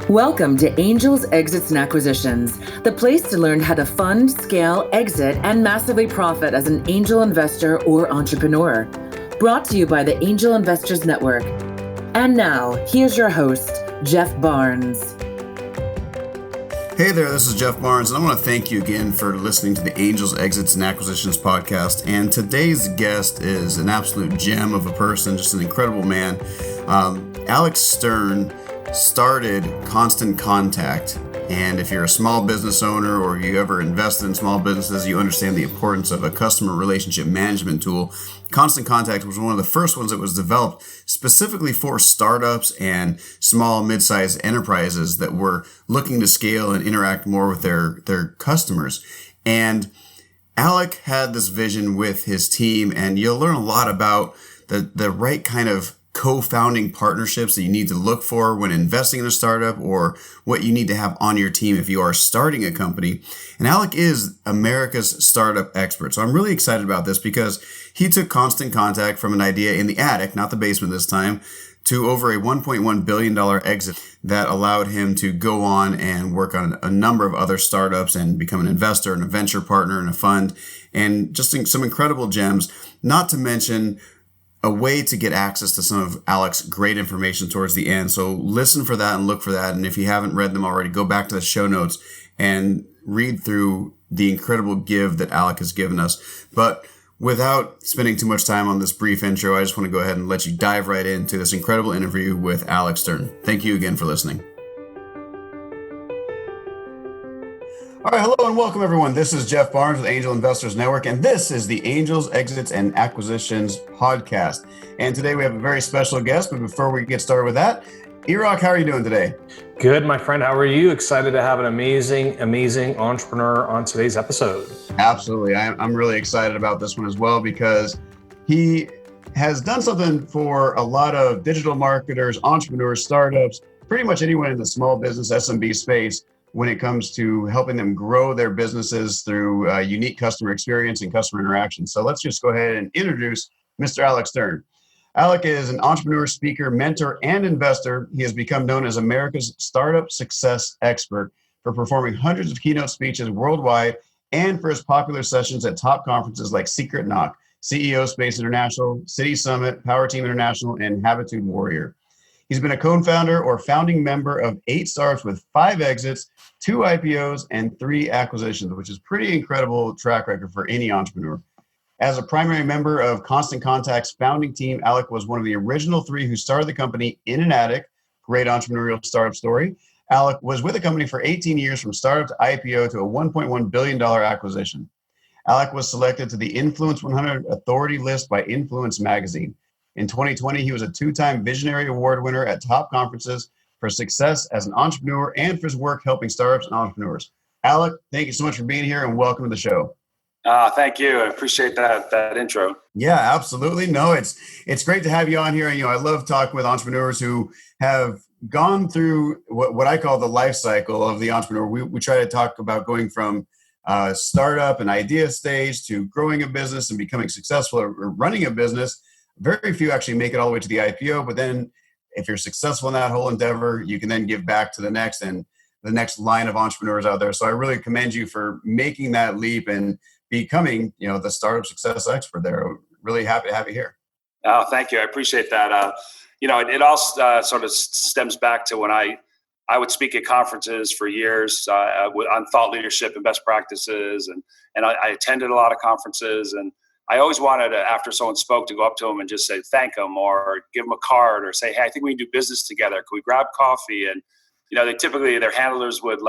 Welcome to Angels, Exits, and Acquisitions, the place to learn how to fund, scale, exit, and massively profit as an angel investor or entrepreneur. Brought to you by the Angel Investors Network. And now, here's your host, Jeff Barnes. Hey there, this is Jeff Barnes, and I want to thank you again for listening to the Angels, Exits, and Acquisitions podcast. And today's guest is an absolute gem of a person, just an incredible man. Alec Stern started Constant Contact. And if you're a small business owner or you ever invested in small businesses, you understand the importance of a customer relationship management tool. Constant Contact was one of the first ones that was developed specifically for startups and small, mid-sized enterprises that were looking to scale and interact more with their customers. And Alec had this vision with his team, and you'll learn a lot about the right kind of co-founding partnerships that you need to look for when investing in a startup, or what you need to have on your team if you are starting a company. And Alec is America's startup expert. So I'm really excited about this because he took Constant Contact from an idea in the attic, not the basement this time, to over a $1.1 billion exit that allowed him to go on and work on a number of other startups and become an investor and a venture partner in a fund, and just some incredible gems, not to mention a way to get access to some of Alec's great information towards the end. So listen for that and look for that. And if you haven't read them already, go back to the show notes and read through the incredible give that Alec has given us. But without spending too much time on this brief intro, I just want to go ahead and let you dive right into this incredible interview with Alec Stern. Thank you again for listening. All right, hello and welcome everyone. This is Jeff Barnes with Angel Investors Network, and this is the Angels, Exits, and Acquisitions podcast. And today we have a very special guest, but before we get started with that, Erock, how are you doing today? Good, my friend. How are you? Excited to have an amazing entrepreneur on today's episode. Absolutely. I'm really excited about this one as well because he has done something for a lot of digital marketers, entrepreneurs, startups, pretty much anyone in the small business SMB space when it comes to helping them grow their businesses through unique customer experience and customer interaction. So let's just go ahead and introduce Mr. Alec Stern. Alec is an entrepreneur, speaker, mentor, and investor. He has become known as America's startup success expert for performing hundreds of keynote speeches worldwide and for his popular sessions at top conferences like Secret Knock, CEO Space International, City Summit, Power Team International, and Habitude Warrior. He's been a co-founder or founding member of 8 startups with 5 exits, 2 IPOs, and 3 acquisitions, which is pretty incredible track record for any entrepreneur. As a primary member of Constant Contact's founding team, Alec was one of the original 3 who started the company in an attic. Great entrepreneurial startup story. Alec was with the company for 18 years from startup to IPO to a $1.1 billion acquisition. Alec was selected to the Influence 100 Authority list by Influence magazine. In 2020, he was a 2-time Visionary Award winner at top conferences for success as an entrepreneur and for his work helping startups and entrepreneurs. Alec, thank you so much for being here and welcome to the show. Thank you. I appreciate that intro. Yeah, absolutely. No, it's great to have you on here. And, I love talking with entrepreneurs who have gone through what I call the life cycle of the entrepreneur. We try to talk about going from startup and idea stage to growing a business and becoming successful or running a business. Very few actually make it all the way to the IPO, but then if you're successful in that whole endeavor, you can then give back to the next line of entrepreneurs out there. So I really commend you for making that leap and becoming, the startup success expert there. Really happy to have you here. Oh, thank you. I appreciate that. It all sort of stems back to when I would speak at conferences for years on thought leadership and best practices, and I attended a lot of conferences, and I always wanted to, after someone spoke, to go up to them and just say thank them or give them a card or say, hey, I think we can do business together. Can we grab coffee? And they typically, their handlers would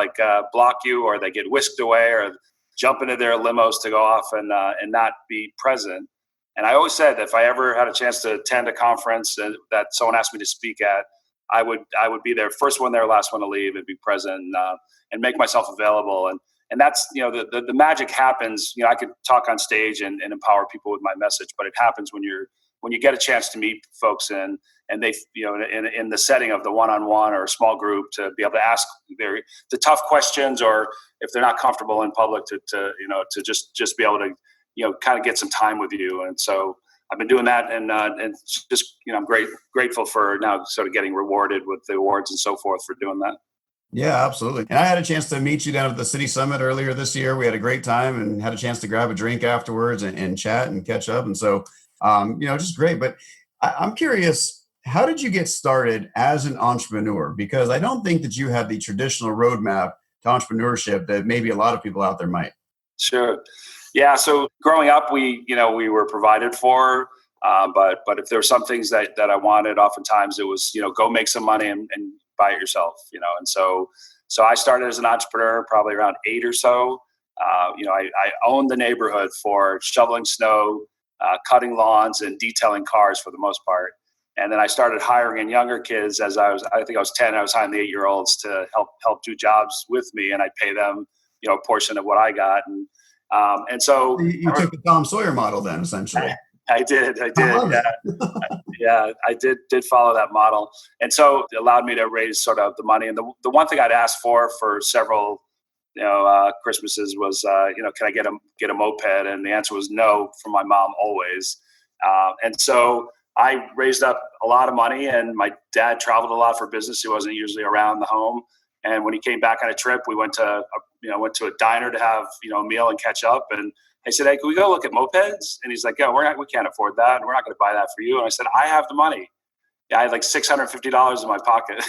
block you, or they get whisked away or jump into their limos to go off and not be present. And I always said that if I ever had a chance to attend a conference that someone asked me to speak at, I would be there, first one there, last one to leave, and be present and make myself available. And that's, the magic happens. I could talk on stage and empower people with my message, but it happens when you get a chance to meet folks and they, in the setting of the one-on-one or a small group, to be able to ask the tough questions, or if they're not comfortable in public to just be able to, kind of get some time with you. And so I've been doing that, and just, I'm grateful for now sort of getting rewarded with the awards and so forth for doing that. Yeah, absolutely. And I had a chance to meet you down at the City Summit earlier this year. We had a great time and had a chance to grab a drink afterwards and chat and catch up. And so, just great. But I'm curious, how did you get started as an entrepreneur? Because I don't think that you had the traditional roadmap to entrepreneurship that maybe a lot of people out there might. Sure. Yeah. So growing up, we were provided for, but if there were some things that I wanted, oftentimes it was, go make some money and buy it yourself, and so I started as an entrepreneur probably around 8 or so. I owned the neighborhood for shoveling snow, cutting lawns, and detailing cars for the most part. And then I started hiring in younger kids I think I was 10. I was hiring the 8-year-olds to help do jobs with me, and I'd pay them, a portion of what I got. And so You took the Tom Sawyer model then, essentially. I did. I love Yeah. it. Yeah, I did follow that model. And so it allowed me to raise sort of the money. And the one thing I'd asked for several, Christmases was, can I get a moped? And the answer was no from my mom always. And so I raised up a lot of money, and my dad traveled a lot for business. He wasn't usually around the home. And when he came back on a trip, we went to a diner to have, a meal and catch up. And I said, "Hey, can we go look at mopeds?" And he's like, "Yeah, we can't afford that, and we're not going to buy that for you." And I said, "I have the money." Yeah, I had like $650 in my pocket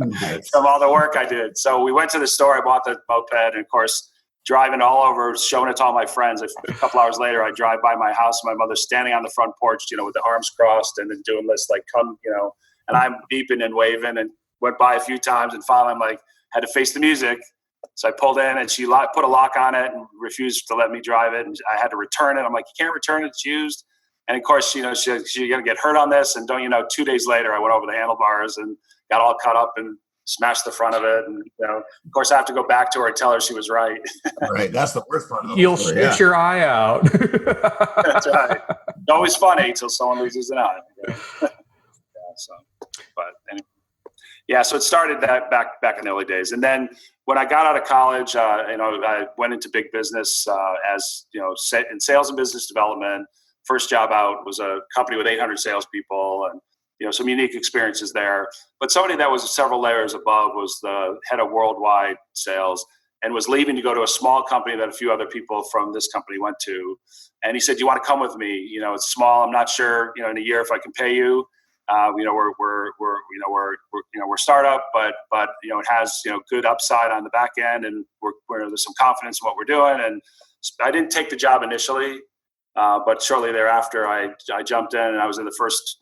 Nice. from all the work I did. So we went to the store. I bought the moped, and of course, driving all over, showing it to all my friends. A couple hours later, I drive by my house. My mother's standing on the front porch, with the arms crossed, and then doing this like, "Come," and I'm beeping and waving, and went by a few times, and finally, I'm like, had to face the music. So I pulled in, and she put a lock on it and refused to let me drive it. And I had to return it. I'm like, "You can't return it. It's used." And of course, she's going to get hurt on this. And 2 days later, I went over the handlebars and got all cut up and smashed the front of it. And, of course, I have to go back to her and tell her she was right. Right. That's the worst part of the You'll story. shoot your eye out. That's right. It's always funny until someone loses an eye. But anyway. Yeah, so it started that back in the early days. And then when I got out of college, I went into big business as in sales and business development. First job out was a company with 800 salespeople, and some unique experiences there. But somebody that was several layers above was the head of worldwide sales, and was leaving to go to a small company that a few other people from this company went to. And he said, "Do you want to come with me? It's small. I'm not sure, in a year if I can pay you. We're startup, but it has good upside on the back end, and there's some confidence in what we're doing." And I didn't take the job initially, but shortly thereafter, I jumped in, and I was in the first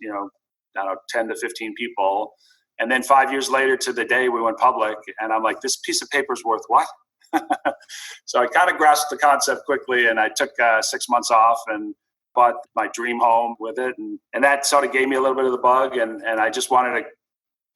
10 to 15 people, and then 5 years later to the day we went public, and I'm like, this piece of paper is worth what? So I kind of grasped the concept quickly, and I took 6 months off and bought my dream home with it. And that sort of gave me a little bit of the bug. And I just wanted to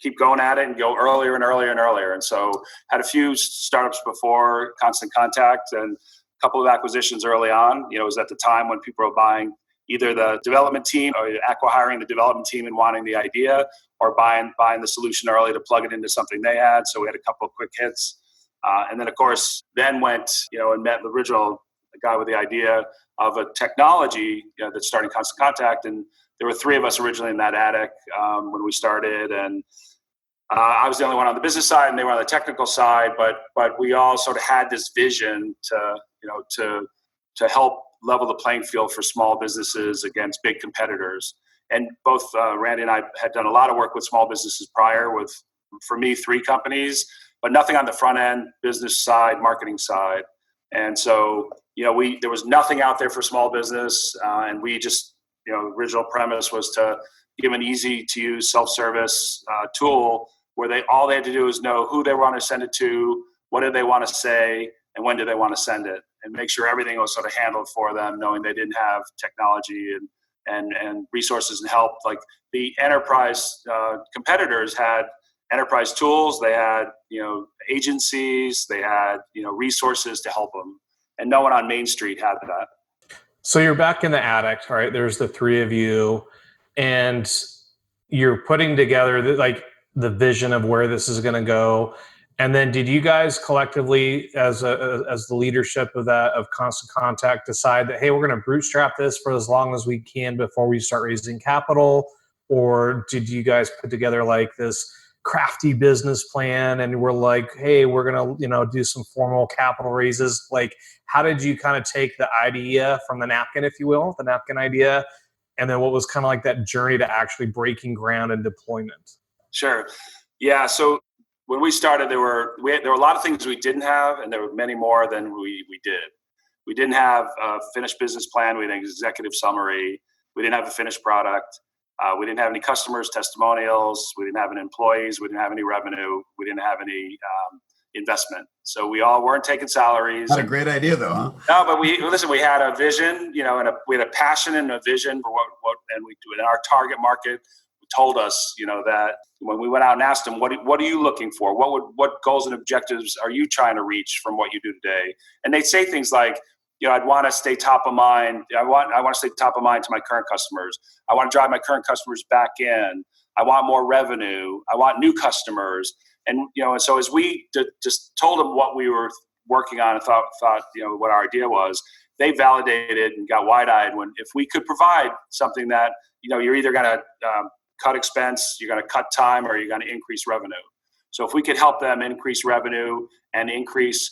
keep going at it and go earlier and earlier and earlier. And so had a few startups before Constant Contact, and a couple of acquisitions early on. It was at the time when people were buying either the development team or acqui-hiring the development team and wanting the idea, or buying the solution early to plug it into something they had. So we had a couple of quick hits. And then, of course, went, and met the original guy with the idea of a technology that's starting Constant Contact. And there were 3 of us originally in that attic when we started. And I was the only one on the business side, and they were on the technical side. But we all sort of had this vision to help level the playing field for small businesses against big competitors. And both Randy and I had done a lot of work with small businesses prior, with, for me, 3 companies, but nothing on the front end, business side, marketing side. And so, there was nothing out there for small business. And we just, original premise was to give an easy to use self-service tool where all they had to do is know who they want to send it to, what do they want to say, and when do they want to send it, and make sure everything was sort of handled for them, knowing they didn't have technology and resources and help. Like the enterprise competitors had enterprise tools, they had agencies, they had resources to help them, and no one on Main Street had that. So you're back in the attic, right? There's the 3 of you, and you're putting together the vision of where this is going to go. And then, did you guys collectively, as the leadership of Constant Contact, decide that, hey, we're going to bootstrap this for as long as we can before we start raising capital? Or did you guys put together like this crafty business plan and we're like, hey, we're going to, do some formal capital raises. Like, how did you kind of take the idea from the napkin, if you will, the napkin idea, and then what was kind of like that journey to actually breaking ground and deployment? Sure. Yeah. So when we started, there were a lot of things we didn't have, and there were many more than we did. We didn't have a finished business plan. We had an executive summary. We didn't have a finished product. We didn't have any customers, testimonials. We didn't have any employees. We didn't have any revenue. We didn't have any investment. So we all weren't taking salaries. Not a great idea, though, huh? No, but we had a vision, and we had a passion and a vision for what, and we do in our target market. Told us, that when we went out and asked them, what are you looking for? What goals and objectives are you trying to reach from what you do today? And they'd say things like, I'd want to stay top of mind. I want to stay top of mind to my current customers. I want to drive my current customers back in. I want more revenue. I want new customers. And, and so as we just told them what we were working on and thought, what our idea was, they validated and got wide-eyed when, if we could provide something that, you're either going to cut expense, you're going to cut time, or you're going to increase revenue. So if we could help them increase revenue and increase,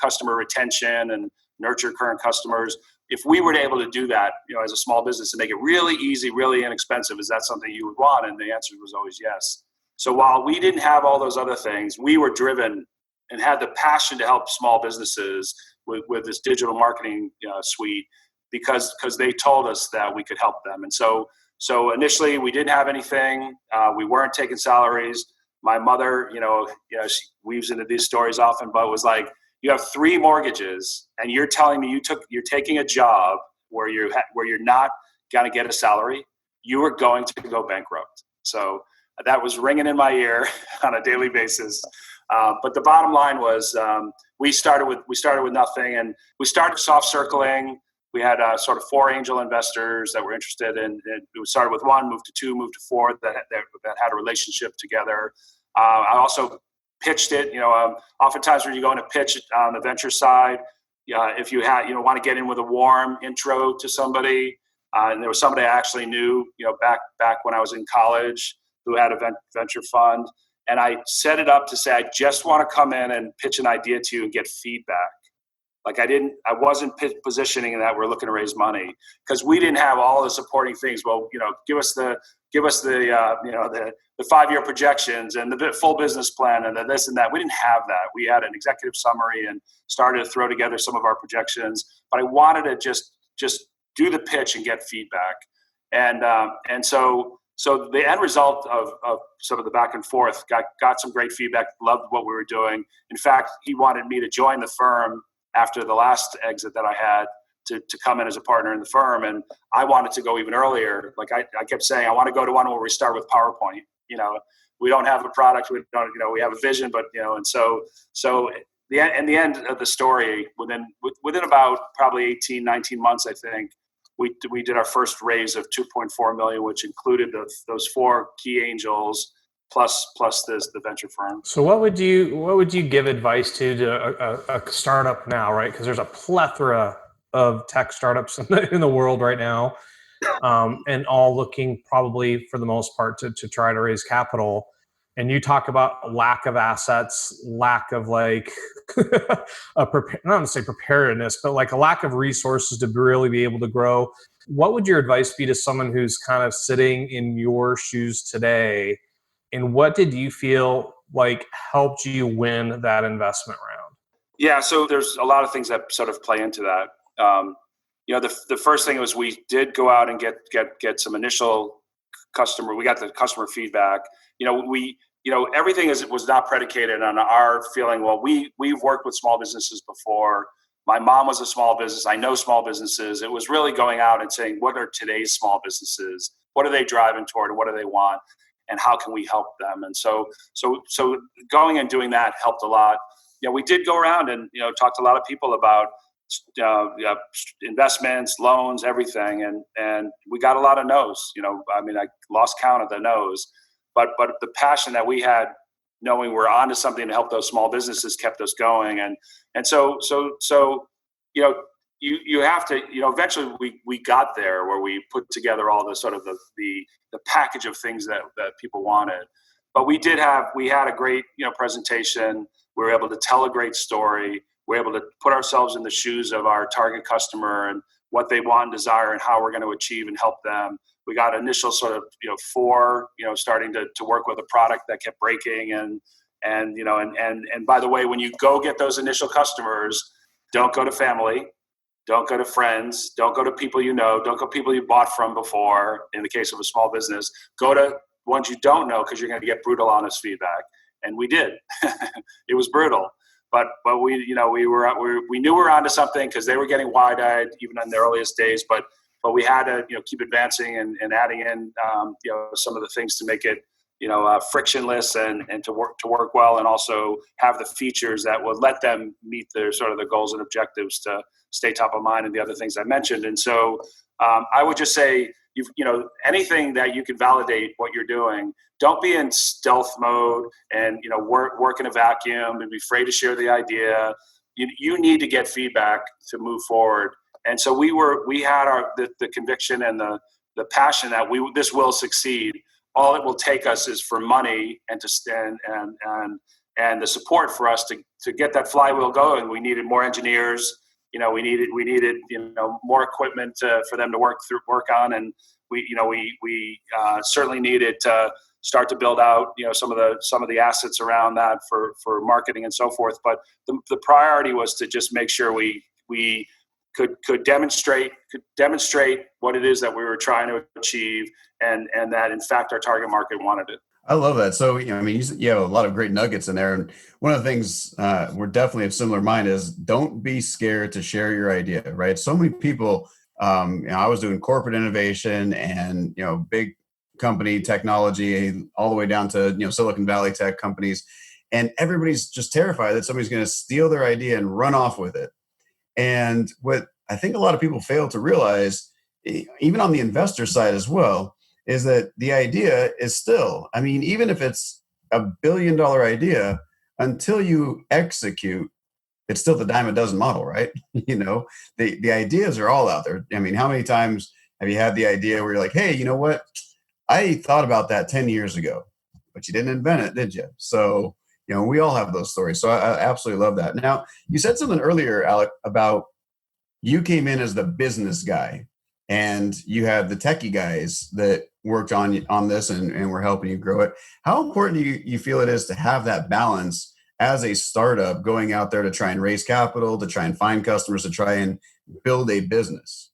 customer retention and nurture current customers, if we were able to do that, as a small business and make it really easy, really inexpensive, is that something you would want? And the answer was always yes. So while we didn't have all those other things, we were driven and had the passion to help small businesses with this digital marketing suite because they told us that we could help them. And so initially we didn't have anything. We weren't taking salaries. My mother, she weaves into these stories often, but was like, you have 3 mortgages and you're telling me you're taking a job where you're not going to get a salary. You are going to go bankrupt. So that was ringing in my ear on a daily basis. But the bottom line was we started with nothing, and we started soft circling. We had sort of 4 angel investors that were interested in. We started with 1, moved to 2, moved to 4 that had a relationship together. I also pitched it. Oftentimes when you go in a pitch on the venture side, if you want to get in with a warm intro to somebody, and there was somebody I actually knew, back when I was in college, who had a venture fund, and I set it up to say, I just want to come in and pitch an idea to you and get feedback. Like I wasn't positioning that we're looking to raise money, because we didn't have all the supporting things. Well, give us the 5-year projections and the full business plan and the this and that. We didn't have that. We had an executive summary and started to throw together some of our projections, but I wanted to just do the pitch and get feedback. And so the end result of sort of the back and forth got some great feedback, loved what we were doing. In fact, he wanted me to join the firm after the last exit that I had to come in as a partner in the firm. And I wanted to go even earlier. Like I kept saying, I want to go to one where we start with PowerPoint. We don't have a product, we have a vision, but, and so the end of the story, within about probably 18, 19 months, I think, we did our first raise of $2.4 million, which included those 4 key angels plus the venture firm. So what would you give advice to a startup now, right? Because there's a plethora of tech startups in the world right now, and all looking probably for the most part to try to raise capital. And you talk about lack of assets, lack of not to say preparedness, but like a lack of resources to really be able to grow. What would your advice be to someone who's kind of sitting in your shoes today? And what did you feel like helped you win that investment round? Yeah, so there's a lot of things that sort of play into that. The first thing was we did go out and get some initial customer. We got the customer feedback. Everything was not predicated on our feeling, well, we've worked with small businesses before. My mom was a small business. I know small businesses. It was really going out and saying, what are today's small businesses? What are they driving toward? And what do they want? And how can we help them? And so going and doing that helped a lot. We did go around and talked to a lot of people about investments, loans, everything, and we got a lot of no's. I lost count of the no's, but the passion that we had, knowing we're onto something to help those small businesses, kept us going. And so you have to, eventually we got there where we put together all the sort of the package of things that people wanted. But we had a great, presentation. We were able to tell a great story. We were able to put ourselves in the shoes of our target customer and what they want and desire and how we're going to achieve and help them. We got initial sort of, starting to work with a product that kept breaking and by the way, when you go get those initial customers, don't go to family, don't go to friends, don't go to people don't go to people you bought from before. In the case of a small business, go to ones you don't know because you're going to get brutal, honest feedback. And we did. It was brutal, but we knew we were onto something because they were getting wide-eyed even in the earliest days. But we had to keep advancing and adding in some of the things to make it frictionless and to work well, and also have the features that would let them meet their sort of the goals and objectives to stay top of mind and the other things I mentioned. And so I would just say, anything that you can validate what you're doing, don't be in stealth mode and work in a vacuum and be afraid to share the idea. You need to get feedback to move forward. And so we had the conviction and the passion that this will succeed. All it will take us is for money and to stand and the support for us to get that flywheel going. We needed more engineers. We needed more equipment for them to work on, and we certainly needed to start to build out some of the assets around that for marketing and so forth. But the priority was to just make sure we could demonstrate what it is that we were trying to achieve, and that in fact our target market wanted it. I love that. So, you have a lot of great nuggets in there. And one of the things we're definitely of similar mind is don't be scared to share your idea, right? So many people, I was doing corporate innovation and, big company technology all the way down to, Silicon Valley tech companies. And everybody's just terrified that somebody's going to steal their idea and run off with it. And what I think a lot of people fail to realize, even on the investor side as well, is that the idea is still, even if it's $1 billion idea, until you execute, it's still the dime a dozen model, right? The ideas are all out there. How many times have you had the idea where you're like, hey, you know what? I thought about that 10 years ago, but you didn't invent it, did you? So, we all have those stories. So I absolutely love that. Now, you said something earlier, Alec, about you came in as the business guy and you had the techie guys that worked on this and were helping you grow it. How important do you feel it is to have that balance as a startup going out there to try and raise capital, to try and find customers, to try and build a business?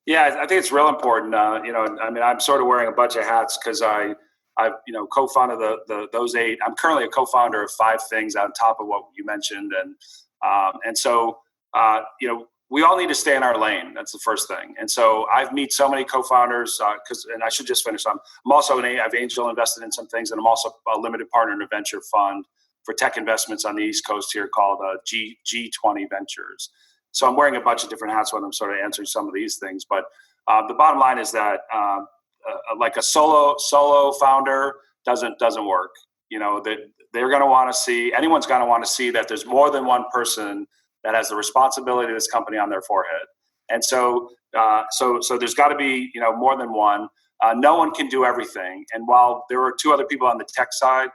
Yeah, I think it's real important. I'm sort of wearing a bunch of hats because I've co-founded those 8. I'm currently a co-founder of 5 things on top of what you mentioned, and so we all need to stay in our lane. That's the first thing. And so I've met so many co-founders and I should just finish. I'm also I've angel invested in some things, and I'm also a limited partner in a venture fund for tech investments on the East Coast here called G20 Ventures. So I'm wearing a bunch of different hats when I'm sort of answering some of these things. But the bottom line is that like a solo founder doesn't work. That they're going to want to see, anyone's going to want to see that there's more than one person that has the responsibility of this company on their forehead. And so there's got to be, more than one. No one can do everything. And while there were 2 other people on the tech side,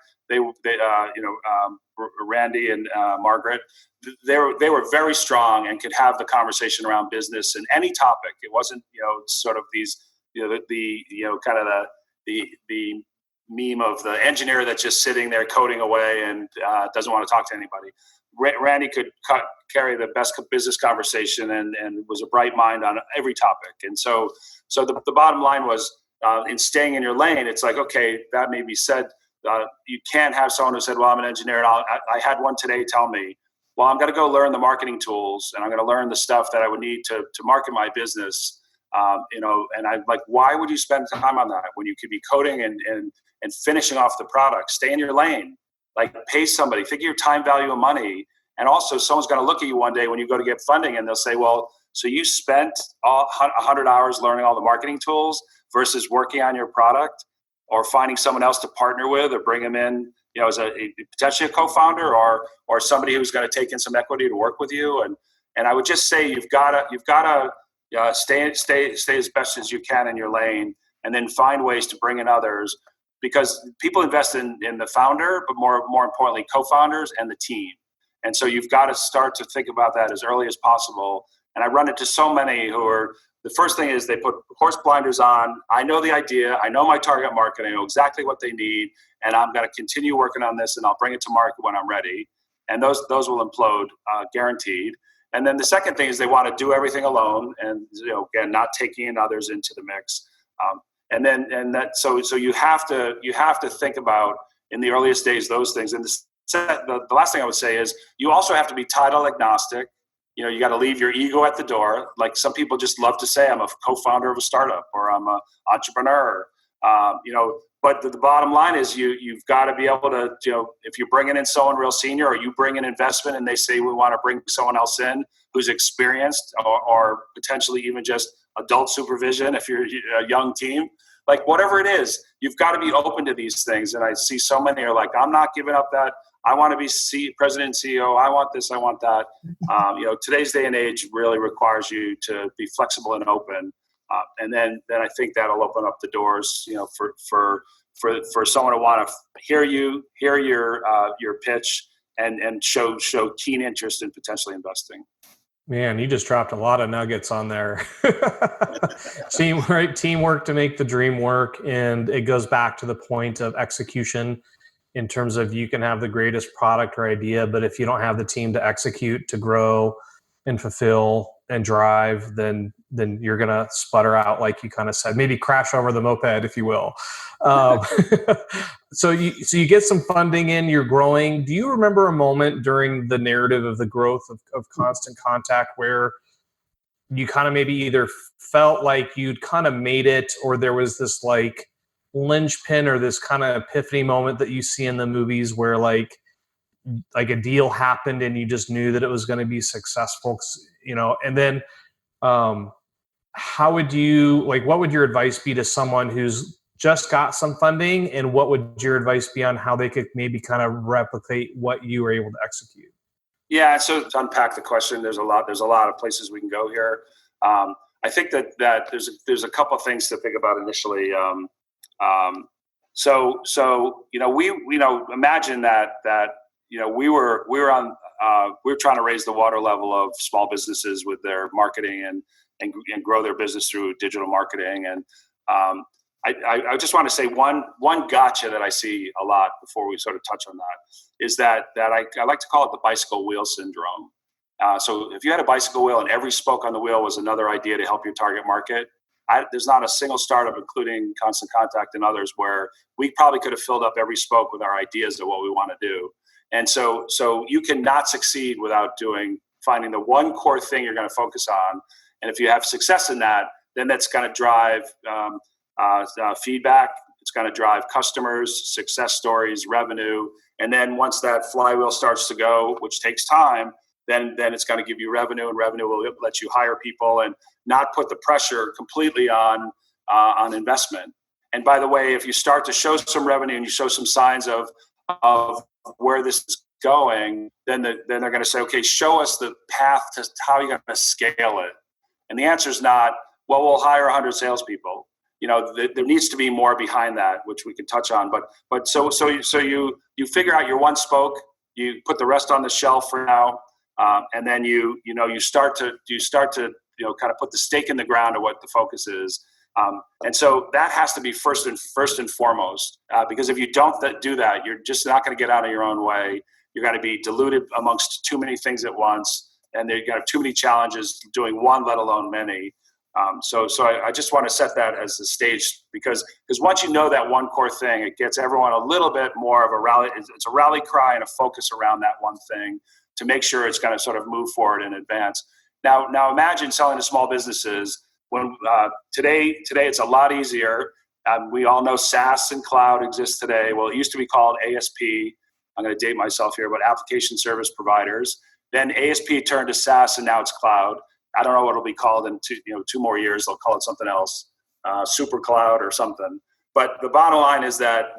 Randy and Margaret, they were very strong and could have the conversation around business and any topic. It wasn't, sort of these, kind of the meme of the engineer that's just sitting there coding away and doesn't want to talk to anybody. Randy could carry the best business conversation and was a bright mind on every topic. And so the bottom line was in staying in your lane, it's like, okay, that may be said. You can't have someone who said, well, I'm an engineer. And I had one today tell me, well, I'm going to go learn the marketing tools and I'm going to learn the stuff that I would need to market my business. And I'm like, why would you spend time on that when you could be coding and finishing off the product? Stay in your lane. Like, pay somebody, think of your time value of money. And also someone's going to look at you one day when you go to get funding and they'll say, well, so you spent 100 hours learning all the marketing tools versus working on your product, or finding someone else to partner with or bring them in, as potentially a co-founder or somebody who's going to take in some equity to work with you. And I would just say you've got to stay as best as you can in your lane, and then find ways to bring in others. because people invest in the founder, but more importantly, co-founders and the team. And so you've got to start to think about that as early as possible. And I run into so many who are, the first thing is they put horse blinders on. I know the idea. I know my target market. I know exactly what they need. And I'm going to continue working on this, and I'll bring it to market when I'm ready. And those will implode, guaranteed. And then the second thing is they want to do everything alone, and again, not taking in others into the mix. So you have to think about in the earliest days those things. And the last thing I would say is you also have to be title agnostic. You got to leave your ego at the door. Like some people just love to say, I'm a co-founder of a startup or I'm an entrepreneur. But the bottom line is you've got to be able to, if you're bringing in someone real senior or you bring an investment and they say we want to bring someone else in who's experienced or potentially even just adult supervision if you're a young team, like whatever it is, you've got to be open to these things. And I see so many are like, I'm not giving up that. I want to be president and CEO. I want this. I want that. Today's day and age really requires you to be flexible and open. And then I think that'll open up the doors, for someone to want to hear your pitch and show keen interest in potentially investing. Man, you just dropped a lot of nuggets on there. Teamwork to make the dream work. And it goes back to the point of execution in terms of you can have the greatest product or idea, but if you don't have the team to execute, to grow and fulfill and drive, then you're going to sputter out, like you kind of said, maybe crash over the moped, if you will. So you get some funding in, you're growing. Do you remember a moment during the narrative of the growth of Constant Contact where you kind of maybe either felt like you'd kind of made it, or there was this like linchpin or this kind of epiphany moment that you see in the movies where like a deal happened and you just knew that it was going to be successful, and then how would you, what would your advice be to someone who's just got some funding, and what would your advice be on how they could maybe kind of replicate what you were able to execute? Yeah. So to unpack the question, there's a lot of places we can go here. I think that there's a couple of things to think about initially. Imagine that we were trying to raise the water level of small businesses with their marketing and grow their business through digital marketing. And I just want to say one gotcha that I see a lot before we sort of touch on that is that I like to call it the bicycle wheel syndrome. So if you had a bicycle wheel and every spoke on the wheel was another idea to help your target market, there's not a single startup, including Constant Contact and others, where we probably could have filled up every spoke with our ideas of what we want to do. And so you cannot succeed without finding the one core thing you're going to focus on. And if you have success in that, then that's going to drive feedback. It's going to drive customers, success stories, revenue. And then once that flywheel starts to go, which takes time, then it's going to give you revenue, and revenue will let you hire people and not put the pressure completely on investment. And by the way, if you start to show some revenue and you show some signs of where this is going, then they're going to say, okay, show us the path to how you're going to scale it. And the answer is not, well, we'll hire 100 salespeople. There needs to be more behind that, which we can touch on. But so you figure out your one spoke, you put the rest on the shelf for now, and then you start to kind of put the stake in the ground of what the focus is. And so that has to be first and foremost, because if you don't do that, you're just not going to get out of your own way. You're going to be diluted amongst too many things at once, and you're going to have too many challenges doing one, let alone many. So I just want to set that as the stage, because once you know that one core thing, it gets everyone a little bit more of a rally. It's a rally cry and a focus around that one thing to make sure it's going to sort of move forward and advance. Now imagine selling to small businesses when today it's a lot easier. We all know SaaS and cloud exists today. Well, it used to be called ASP. I'm going to date myself here, but application service providers. Then ASP turned to SaaS, and now it's cloud. I don't know what it'll be called in 2 more years. They'll call it something else, super cloud or something. But the bottom line is that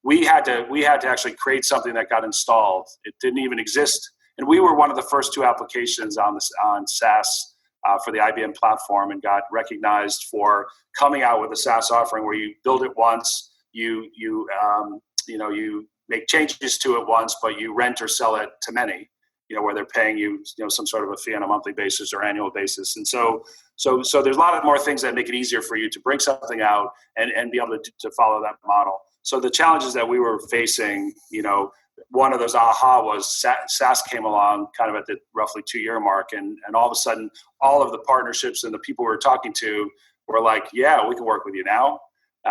we had to actually create something that got installed. It didn't even exist, and we were one of the first 2 applications on SaaS for the IBM platform, and got recognized for coming out with a SaaS offering where you build it once, you make changes to it once, but you rent or sell it to many, where they're paying you, some sort of a fee on a monthly basis or annual basis. And so there's a lot of more things that make it easier for you to bring something out and be able to follow that model. So the challenges that we were facing, one of those aha was SaaS came along kind of at the roughly 2-year mark. And all of a sudden, all of the partnerships and the people we were talking to were like, yeah, we can work with you now.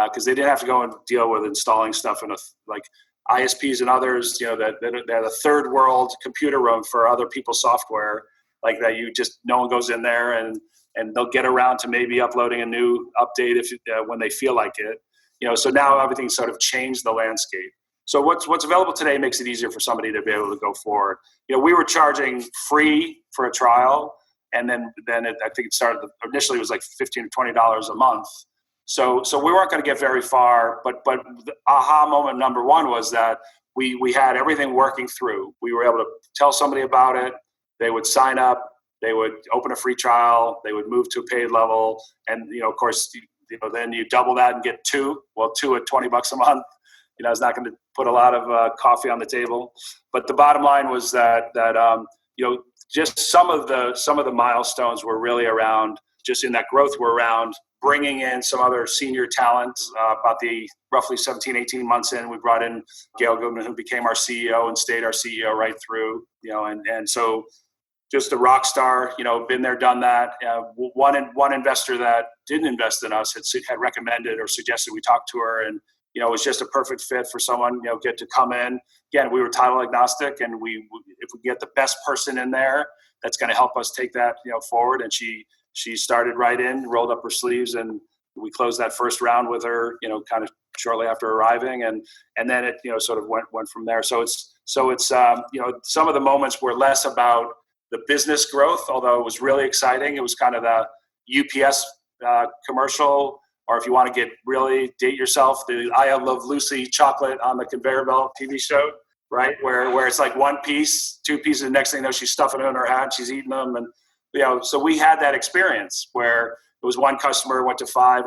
Because they didn't have to go and deal with installing stuff in like ISPs and others, that they're the third world computer room for other people's software, like that no one goes in there and they'll get around to maybe uploading a new update when they feel like it. So now everything's sort of changed the landscape. So what's available today makes it easier for somebody to be able to go forward. We were charging free for a trial, and then I think it started initially it was like $15 to $20 a month. So we weren't going to get very far, but the aha moment number one was that we had everything working through. We were able to tell somebody about it. They would sign up. They would open a free trial. They would move to a paid level, and of course, then you double that and get two. Well, two at $20 a month. It's not going to put a lot of coffee on the table. But the bottom line was that just some of the milestones were really around, just in that growth were around bringing in some other senior talent. About the roughly 17, 18 months in, we brought in Gail Goodman, who became our CEO and stayed our CEO right through, and so just a rock star, been there, done that. One investor that didn't invest in us had recommended or suggested we talk to her, and it was just a perfect fit for someone, get to come in. Again, we were title agnostic, and if we get the best person in there, that's going to help us take that, forward. And she started right in, rolled up her sleeves, and we closed that first round with her, kind of shortly after arriving, and then it, sort of went from there. So it's some of the moments were less about the business growth, although it was really exciting. It was kind of the UPS commercial, or if you want to really date yourself, the I Love Lucy chocolate on the conveyor belt TV show, right? Where it's like one piece, two pieces, the next thing you know, she's stuffing them in her hat, she's eating them. And, so we had that experience where it was one customer, went to 5.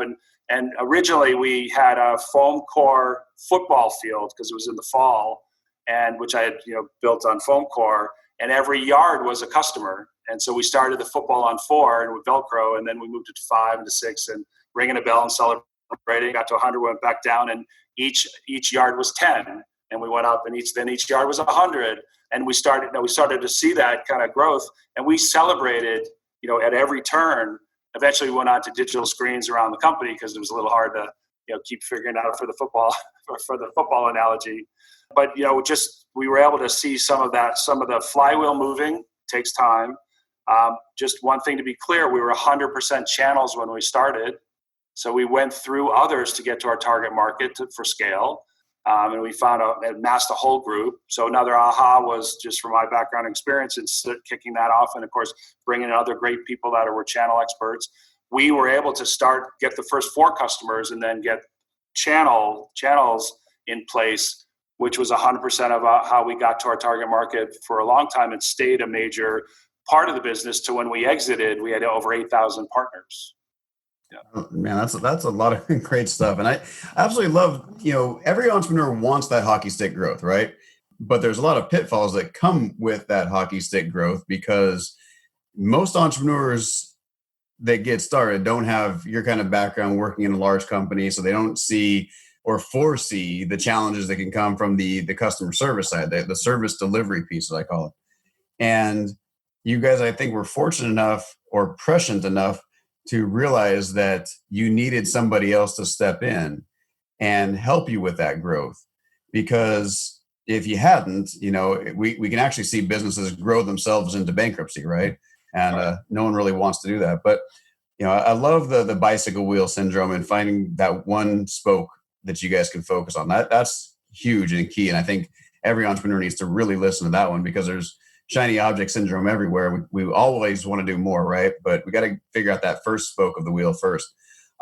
And originally we had a foam core football field because it was in the fall, and which I had, built on foam core, and every yard was a customer. And so we started the football on 4 and with Velcro, and then we moved it to 5 and to 6 and ringing a bell and celebrating, got to 100, went back down, and each yard was 10, and we went up, and each yard was 100. And we started to see that kind of growth, and we celebrated, at every turn. Eventually we went on to digital screens around the company because it was a little hard to, keep figuring out for the football analogy. But, we were able to see some of the flywheel moving. Takes time. Just one thing to be clear, we were 100% channels when we started. So we went through others to get to our target market for scale. And we amassed a whole group. So another aha was just from my background experience and kicking that off. And of course, bringing in other great people that were channel experts. We were able to get the first 4 customers and then get channels in place, which was 100% of how we got to our target market for a long time and stayed a major part of the business. To when we exited, we had over 8,000 partners. Yeah. Oh, man, that's a lot of great stuff. And I absolutely love, every entrepreneur wants that hockey stick growth, right? But there's a lot of pitfalls that come with that hockey stick growth, because most entrepreneurs that get started don't have your kind of background working in a large company. So they don't see or foresee the challenges that can come from the customer service side, the service delivery piece, as I call it. And you guys, I think, were fortunate enough or prescient enough to realize that you needed somebody else to step in and help you with that growth. Because if you hadn't, we can actually see businesses grow themselves into bankruptcy, right? And no one really wants to do that. But, I love the bicycle wheel syndrome and finding that one spoke that you guys can focus on. That's huge and key. And I think every entrepreneur needs to really listen to that one, because there's shiny object syndrome everywhere. We always want to do more, right? But we got to figure out that first spoke of the wheel first.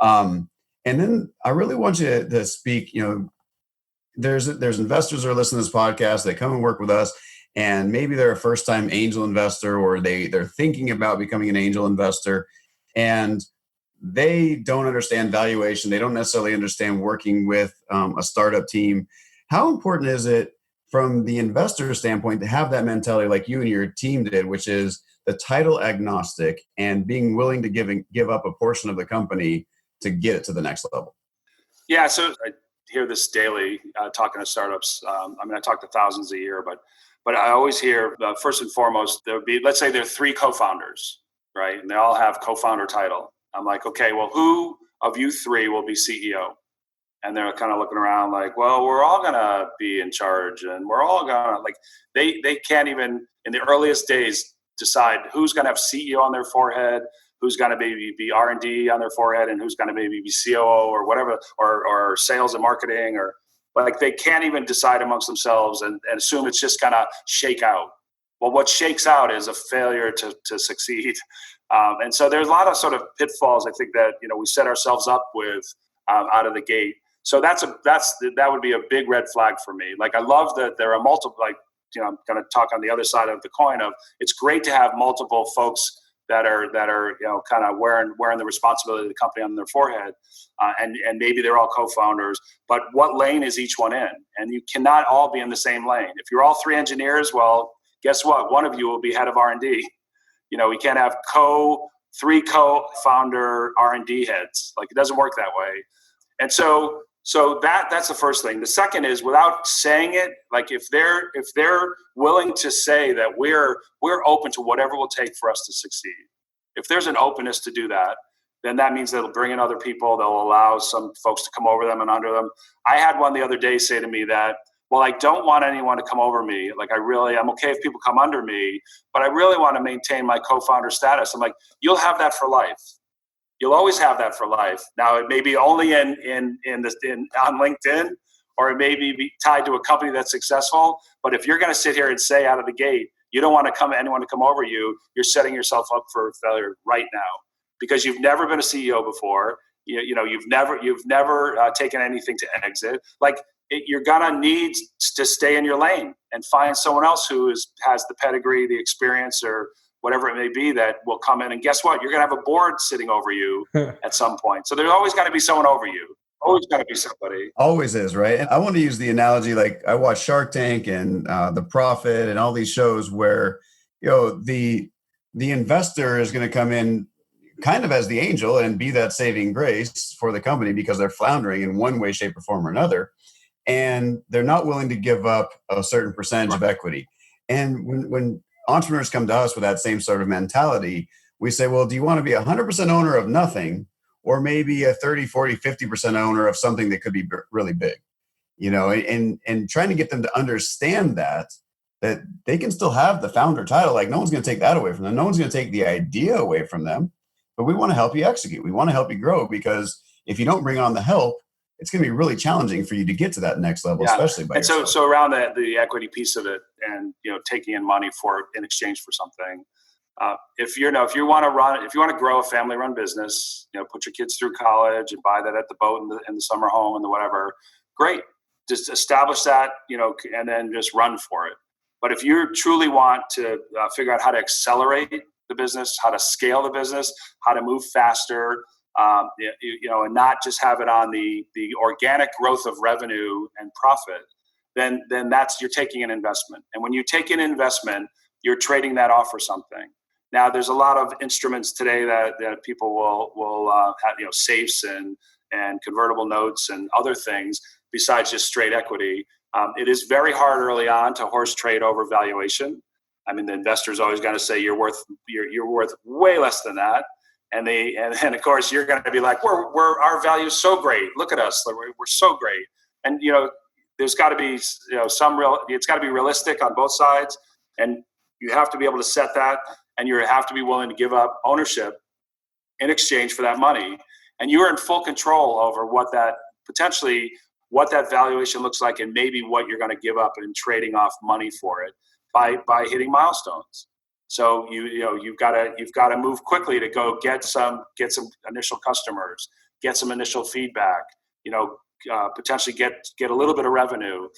And then I really want you to speak, there's investors that are listening to this podcast. They come and work with us, and maybe they're a first-time angel investor, or they're thinking about becoming an angel investor. And they don't understand valuation. They don't necessarily understand working with a startup team. How important is it from the investor standpoint to have that mentality like you and your team did, which is the title agnostic and being willing to give up a portion of the company to get it to the next level? Yeah, so I hear this daily talking to startups. I talk to thousands a year, but I always hear first and foremost, there'll be, let's say there are 3 co-founders, right? And they all have co-founder title. I'm like, okay, well, who of you 3 will be CEO? And they're kind of looking around like, well, we're all gonna be in charge, and we're all gonna like. They can't even in the earliest days decide who's gonna have CEO on their forehead, who's gonna maybe be R&D on their forehead, and who's gonna maybe be COO or whatever, or sales and marketing, or like they can't even decide amongst themselves and assume it's just gonna shake out. Well, what shakes out is a failure to succeed. And so there's a lot of sort of pitfalls I think that we set ourselves up with out of the gate. So that would be a big red flag for me. Like I love that there are multiple. Like I'm going to talk on the other side of the coin of it's great to have multiple folks that are kind of wearing the responsibility of the company on their forehead, and maybe they're all co-founders. But what lane is each one in? And you cannot all be in the same lane. If you're all 3 engineers, well, guess what? One of you will be head of R&D. We can't have 3 co-founder R&D heads. Like it doesn't work that way. And so that's the first thing. The second is without saying it, like if they're willing to say that we're open to whatever it will take for us to succeed. If there's an openness to do that, then that means they'll bring in other people. They'll allow some folks to come over them and under them. I had one the other day say to me that, well, I don't want anyone to come over me. Like I'm okay if people come under me, but I really want to maintain my co-founder status. I'm like, you'll have that for life. You'll always have that for life. Now, it may be only on LinkedIn, or it may be tied to a company that's successful. But if you're going to sit here and say out of the gate, you don't want anyone to come over you, you're setting yourself up for failure right now because you've never been a CEO before. You've never taken anything to exit. Like you're gonna need to stay in your lane and find someone else who has the pedigree, the experience, or whatever it may be that will come in. And guess what? You're going to have a board sitting over you at some point. So there's always got to be someone over you. Always got to be somebody. Always is, right? And I want to use the analogy, like I watch Shark Tank and The Profit and all these shows where, the investor is going to come in kind of as the angel and be that saving grace for the company because they're floundering in one way, shape, or form or another. And they're not willing to give up a certain percentage of equity. And when entrepreneurs come to us with that same sort of mentality, we say, well, do you want to be 100% owner of nothing or maybe a 30, 40, 50% owner of something that could be really big? And trying to get them to understand that they can still have the founder title. Like no one's going to take that away from them. No one's going to take the idea away from them, but we want to help you execute. We want to help you grow because if you don't bring on the help, it's going to be really challenging for you to get to that next level, especially by yourself. So around the equity piece of it, and taking in money in exchange for something. If you want to grow a family-run business, put your kids through college and buy that at the boat in the summer home and the whatever. Great, just establish that, and then just run for it. But if you truly want to figure out how to accelerate the business, how to scale the business, how to move faster. And not just have it on the organic growth of revenue and profit, then you're taking an investment. And when you take an investment, you're trading that off for something. Now, there's a lot of instruments today that people will have, safes and convertible notes and other things besides just straight equity. It is very hard early on to horse trade over valuation. I mean, the investor's always going to say you're worth way less than that. And of course you're going to be like, our value is so great. Look at us, we're so great. And there's got to be it's got to be realistic on both sides, and you have to be able to set that, and you have to be willing to give up ownership in exchange for that money. And you are in full control over what that valuation looks like, and maybe what you're going to give up in trading off money for it by hitting milestones. So you've got to move quickly to go get some initial customers, get some initial feedback, potentially get a little bit of revenue.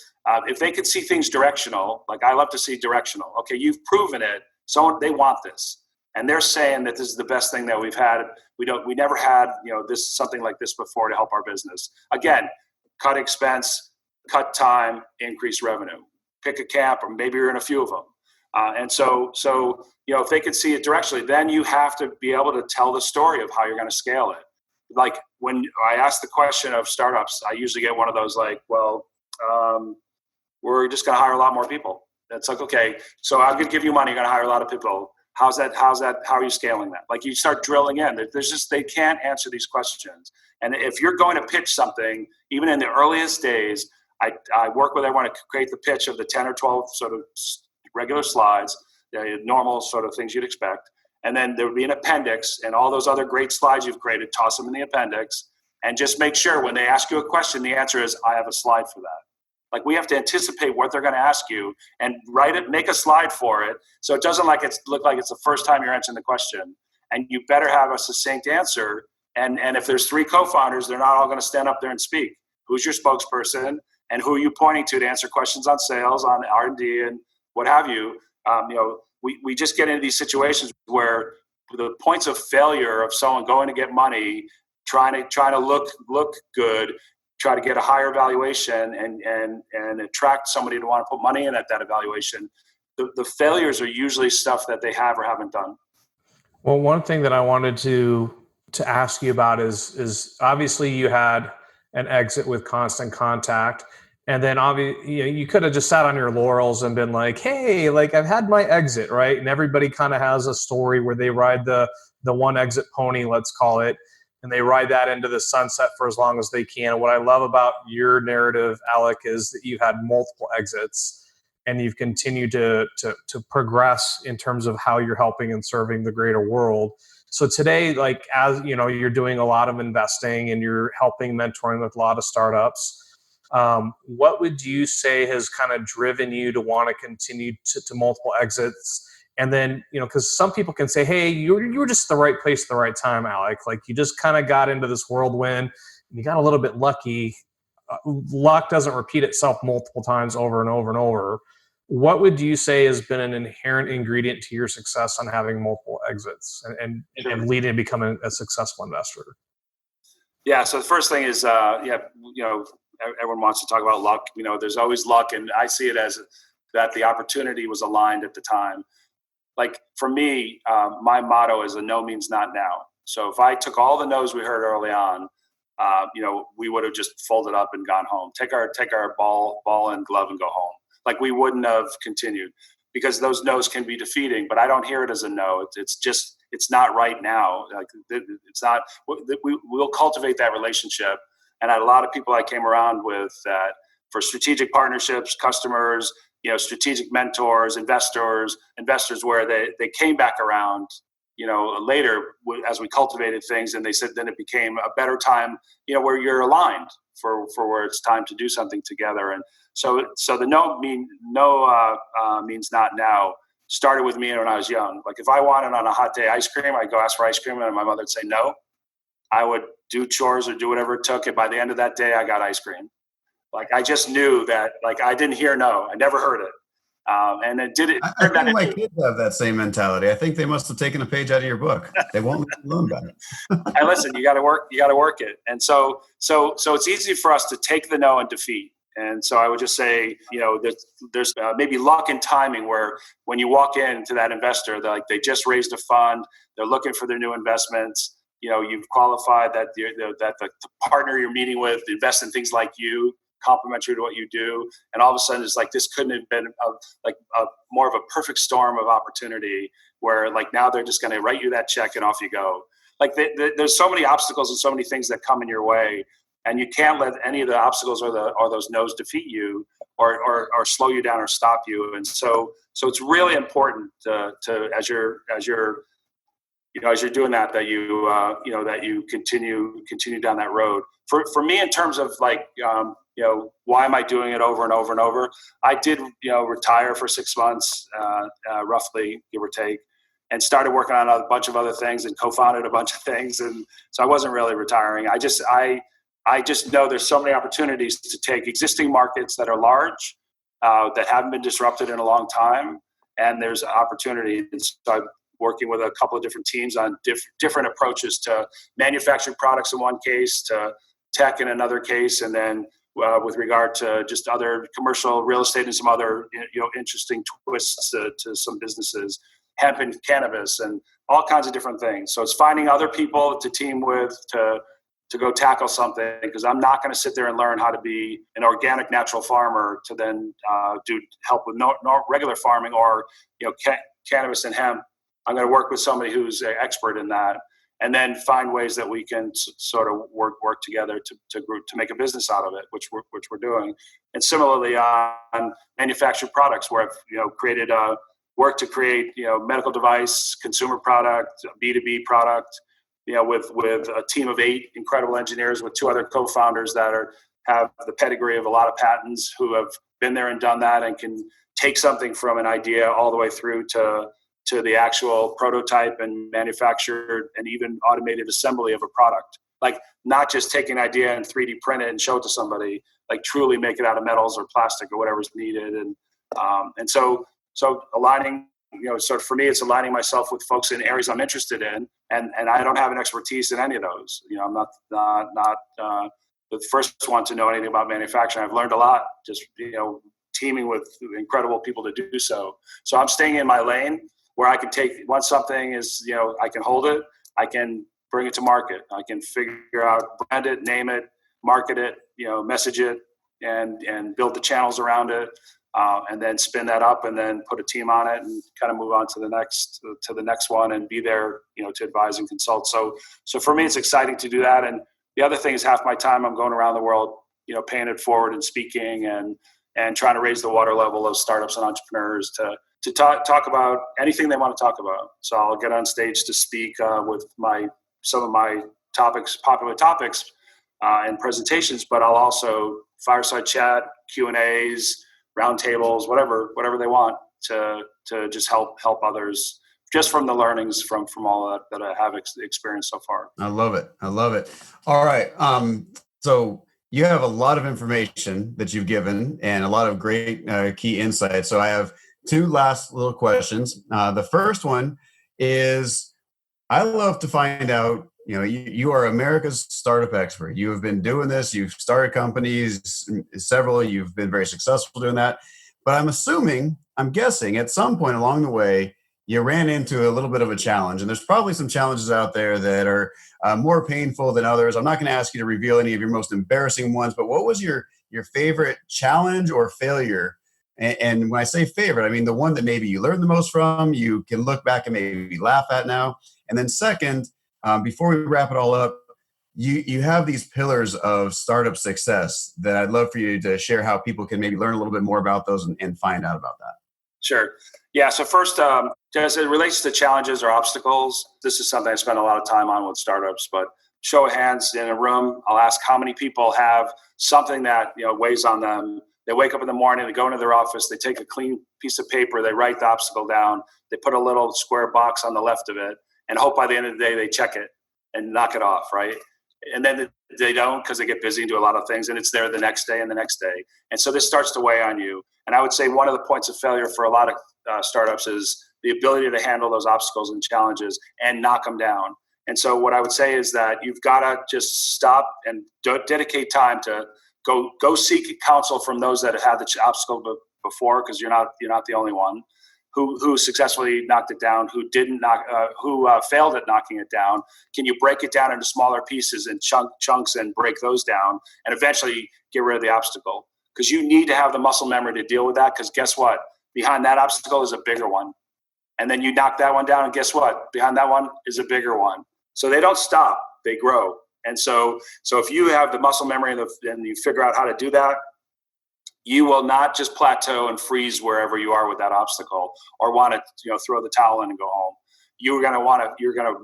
If they could see things directional, like I love to see directional. Okay, you've proven it, so they want this. and they're saying that this is the best thing that we've had. We never had, something like this before to help our business. Again, cut expense, cut time, increase revenue. Pick a camp, or maybe you're in a few of them. And so if they can see it directionally, then you have to be able to tell the story of how you're going to scale it. Like when I ask the question of startups, I usually get one of those like, well, we're just going to hire a lot more people. That's like, okay, so I'm going to give you money. You're going to hire a lot of people. How's that? How are you scaling that? Like you start drilling in. They can't answer these questions. And if you're going to pitch something, even in the earliest days, I work with everyone to create the pitch of the 10 or 12 sort of regular slides, normal sort of things you'd expect. And then there would be an appendix, and all those other great slides you've created, toss them in the appendix, and just make sure when they ask you a question, the answer is, I have a slide for that. Like we have to anticipate what they're going to ask you and write it, make a slide for it. So it doesn't look like it's the first time you're answering the question. And you better have a succinct answer. And if there's 3 co-founders, they're not all going to stand up there and speak. Who's your spokesperson? And who are you pointing to answer questions on sales, on R&D, and what have you? We just get into these situations where the points of failure of someone going to get money, trying to look good, try to get a higher valuation and attract somebody to want to put money in at that evaluation. The failures are usually stuff that they have or haven't done. Well, one thing that I wanted to ask you about is obviously you had an exit with Constant Contact. And then obviously you could have just sat on your laurels and been like, hey, like I've had my exit, right? And everybody kind of has a story where they ride the one exit pony, let's call it, and they ride that into the sunset for as long as they can. And what I love about your narrative, Alec, is that you had multiple exits and you've continued to progress in terms of how you're helping and serving the greater world. So today, like, as you know, you're doing a lot of investing and you're helping mentoring with a lot of startups. What would you say has kind of driven you to want to continue to multiple exits? And then, because some people can say, hey, you were just the right place at the right time, Alec. Like you just kind of got into this whirlwind and you got a little bit lucky. Luck doesn't repeat itself multiple times over and over and over. What would you say has been an inherent ingredient to your success on having multiple exits and leading to becoming a successful investor? Yeah. So the first thing is, everyone wants to talk about luck. There's always luck, and I see it as that the opportunity was aligned at the time. Like for me, my motto is a no means not now. So if I took all the no's we heard early on, we would have just folded up and gone home. Take our ball and glove and go home. Like we wouldn't have continued, because those no's can be defeating. But I don't hear it as a no. It's not right now. Like it's not. We'll cultivate that relationship. And I had a lot of people I came around with that for strategic partnerships, customers, strategic mentors, investors, where they came back around, later as we cultivated things, and they said then it became a better time, where you're aligned for where it's time to do something together. And so the no means not now started with me when I was young. Like if I wanted on a hot day ice cream, I'd go ask for ice cream, and my mother would say no. I would do chores or do whatever it took, and by the end of that day, I got ice cream. Like I just knew that. Like I didn't hear no. I never heard it, and it did it. I think my kids have that same mentality. I think they must have taken a page out of your book. They won't leave you alone about it. Hey, listen, you got to work. You got to work it, and so it's easy for us to take the no and defeat. And so I would just say, there's maybe luck and timing where when you walk into that investor, they just raised a fund, they're looking for their new investments. You've qualified that the partner you're meeting with invests in things like you, complementary to what you do, and all of a sudden it's like this couldn't have been more of a perfect storm of opportunity where like now they're just going to write you that check and off you go. Like there's so many obstacles and so many things that come in your way, and you can't let any of the obstacles or those no's defeat you or slow you down or stop you. And so it's really important to as you're doing that you continue down that road. For me, in terms of why am I doing it over and over and over? I did, retire for 6 months, roughly, give or take, and started working on a bunch of other things and co-founded a bunch of things. And so I wasn't really retiring. I just know there's so many opportunities to take existing markets that are large, that haven't been disrupted in a long time. And there's opportunity. And so working with a couple of different teams on different approaches to manufactured products in one case, to tech in another case, and then with regard to just other commercial real estate and some other interesting twists to some businesses, hemp and cannabis, and all kinds of different things. So it's finding other people to team with to go tackle something, because I'm not going to sit there and learn how to be an organic natural farmer to then help with no regular farming or cannabis and hemp. I'm going to work with somebody who's an expert in that, and then find ways that we can sort of work together to make a business out of it, which we're doing. And similarly on manufactured products, where I've created work to create medical device, consumer product, B2B product, with a team of 8 incredible engineers with 2 other co-founders that have the pedigree of a lot of patents, who have been there and done that and can take something from an idea all the way through to the actual prototype and manufactured and even automated assembly of a product. Like, not just take an idea and 3D print it and show it to somebody, like truly make it out of metals or plastic or whatever's needed. And so aligning, so for me, it's aligning myself with folks in areas I'm interested in, and I don't have an expertise in any of those. I'm not the first one to know anything about manufacturing. I've learned a lot just teaming with incredible people to do so. So I'm staying in my lane, where I can take, once something is, I can hold it, I can bring it to market, I can figure out, brand it, name it, market it, message it, and build the channels around it, and then spin that up, and then put a team on it, and kind of move on to the next one, and be there, to advise and consult. So for me, it's exciting to do that. And the other thing is, half my time I'm going around the world, paying it forward and speaking and trying to raise the water level of startups and entrepreneurs to talk about anything they want to talk about. So I'll get on stage to speak with some of my popular topics and presentations, but I'll also fireside chat, Q&As, roundtables, whatever they want to just help others, just from the learnings from all that I have experienced so far. I love it. All right. So you have a lot of information that you've given and a lot of great key insights. So I have 2 last little questions. The first one is, I love to find out, you are America's startup expert. You have been doing this. You've started companies, several. You've been very successful doing that. But I'm guessing at some point along the way, you ran into a little bit of a challenge. And there's probably some challenges out there that are more painful than others. I'm not going to ask you to reveal any of your most embarrassing ones, but what was your favorite challenge or failure? And when I say favorite, I mean the one that maybe you learned the most from, you can look back and maybe laugh at now. And then second, before we wrap it all up, you have these pillars of startup success that I'd love for you to share, how people can maybe learn a little bit more about those and find out about that. Sure. Yeah. So first, as it relates to challenges or obstacles, this is something I spend a lot of time on with startups, but show of hands in a room, I'll ask how many people have something that weighs on them. They wake up in the morning, they go into their office, they take a clean piece of paper, they write the obstacle down, they put a little square box on the left of it, and hope by the end of the day they check it and knock it off, right? And then they don't, because they get busy and do a lot of things, and it's there the next day and the next day. And so this starts to weigh on you. And I would say one of the points of failure for a lot of startups is the ability to handle those obstacles and challenges and knock them down. And so what I would say is that you've got to just stop and dedicate time to go seek counsel from those that have had the obstacle before, because you're not the only one who successfully knocked it down, who failed at knocking it down. Can you break it down into smaller pieces and chunks and break those down and eventually get rid of the obstacle? Because you need to have the muscle memory to deal with that, because guess what? Behind that obstacle is a bigger one. And then you knock that one down, and guess what? Behind that one is a bigger one. So they don't stop, they grow. And so if you have the muscle memory and you figure out how to do that, you will not just plateau and freeze wherever you are with that obstacle, or want to throw the towel in and go home. You're going to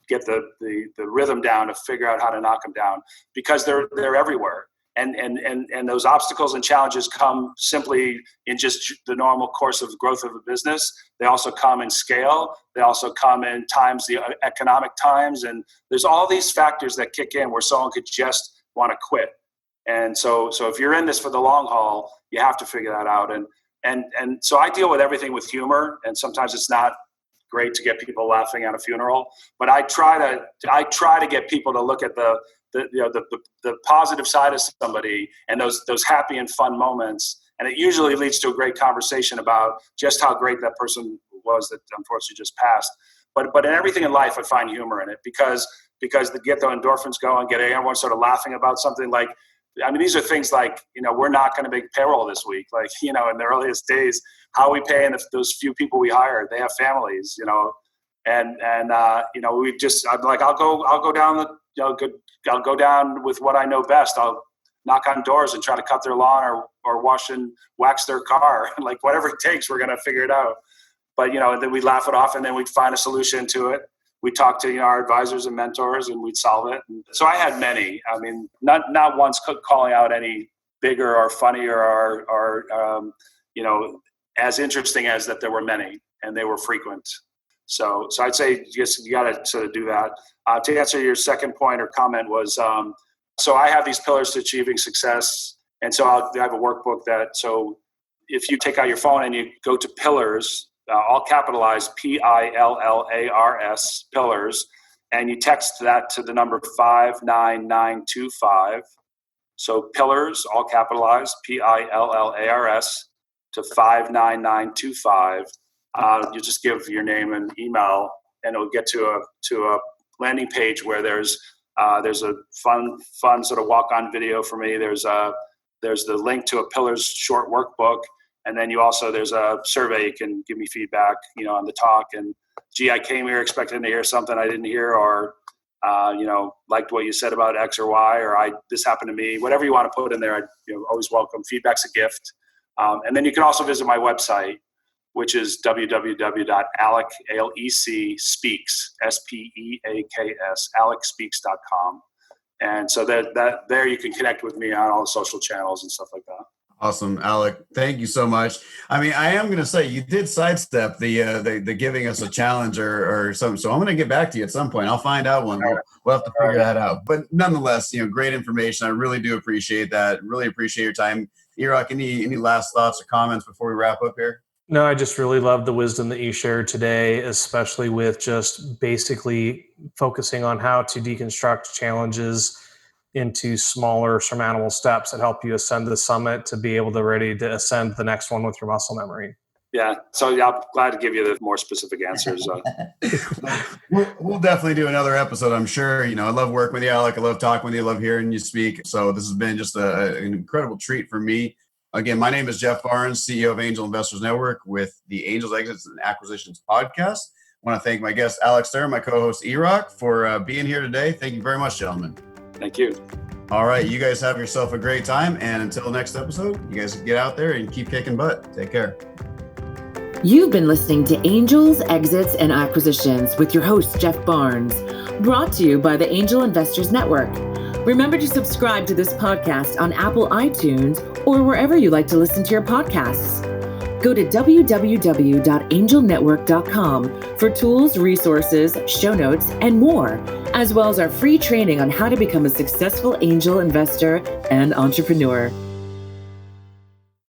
get the rhythm down to figure out how to knock them down, because they're everywhere. And those obstacles and challenges come simply in just the normal course of growth of a business. They also come in scale. They also come in times, the economic times. And there's all these factors that kick in where someone could just want to quit. And so if you're in this for the long haul, you have to figure that out. And so I deal with everything with humor, and sometimes it's not great to get people laughing at a funeral, but I try to get people to look at the positive side of somebody and those happy and fun moments. And it usually leads to a great conversation about just how great that person was that unfortunately just passed. But in everything in life, I find humor in it because to get the endorphins going, get everyone sort of laughing about something like, I mean, these are things like, we're not going to make payroll this week. Like, in the earliest days, how are we paying those few people we hired? They have families, and we just, I'm like, I'll go down I'll go down with what I know best. I'll knock on doors and try to cut their lawn or wash and wax their car. Like, whatever it takes, we're going to figure it out. But, then we'd laugh it off and then we'd find a solution to it. We talked to our advisors and mentors, and we'd solve it. And so I had many. I mean, not once calling out any bigger or funnier or as interesting as that there were many, and they were frequent. So I'd say you got to sort of do that. To answer your second point or comment was, so I have these pillars to achieving success, and so I have a workbook that. So if you take out your phone and you go to pillars. All capitalized, PILLARS, pillars, and you text that to the number 59925. So pillars, all capitalized, PILLARS, to 59925. You just give your name and email, and it'll get to a landing page where there's a fun sort of walk-on video for me. There's the link to a Pillars short workbook. And then there's a survey. You can give me feedback, on the talk. And I came here expecting to hear something I didn't hear, or, liked what you said about X or Y, or this happened to me. Whatever you want to put in there, I always welcome. Feedback's a gift. And then you can also visit my website, which is www.alec, speaks, SPEAKS, AlecSpeaks.com. And so that there you can connect with me on all the social channels and stuff like that. Awesome, Alec. Thank you so much. I mean, I am going to say you did sidestep the giving us a challenge or something. So I'm going to get back to you at some point. I'll find out one. We'll have to figure that out. But nonetheless, great information. I really do appreciate that. Really appreciate your time. Iraq, any last thoughts or comments before we wrap up here? No, I just really love the wisdom that you shared today, especially with just basically focusing on how to deconstruct challenges into smaller surmountable steps that help you ascend the summit to be able to ready to ascend the next one with your muscle memory. Yeah. So I'm glad to give you the more specific answers. We'll definitely do another episode, I'm sure. I love working with you, Alec. I love talking with you. I love hearing you speak. So this has been just an incredible treat for me. Again, my name is Jeff Barnes, CEO of Angel Investors Network with the Angels Exits and Acquisitions podcast. I want to thank my guest, Alec Stern, my co-host, Iraq, for being here today. Thank you very much, gentlemen. Thank you. All right. You guys have yourself a great time. And until next episode, you guys get out there and keep kicking butt. Take care. You've been listening to Angels, Exits, and Acquisitions with your host, Jeff Barnes, brought to you by the Angel Investors Network. Remember to subscribe to this podcast on Apple iTunes or wherever you like to listen to your podcasts. Go to www.angelnetwork.com for tools, resources, show notes, and more, as well as our free training on how to become a successful angel investor and entrepreneur.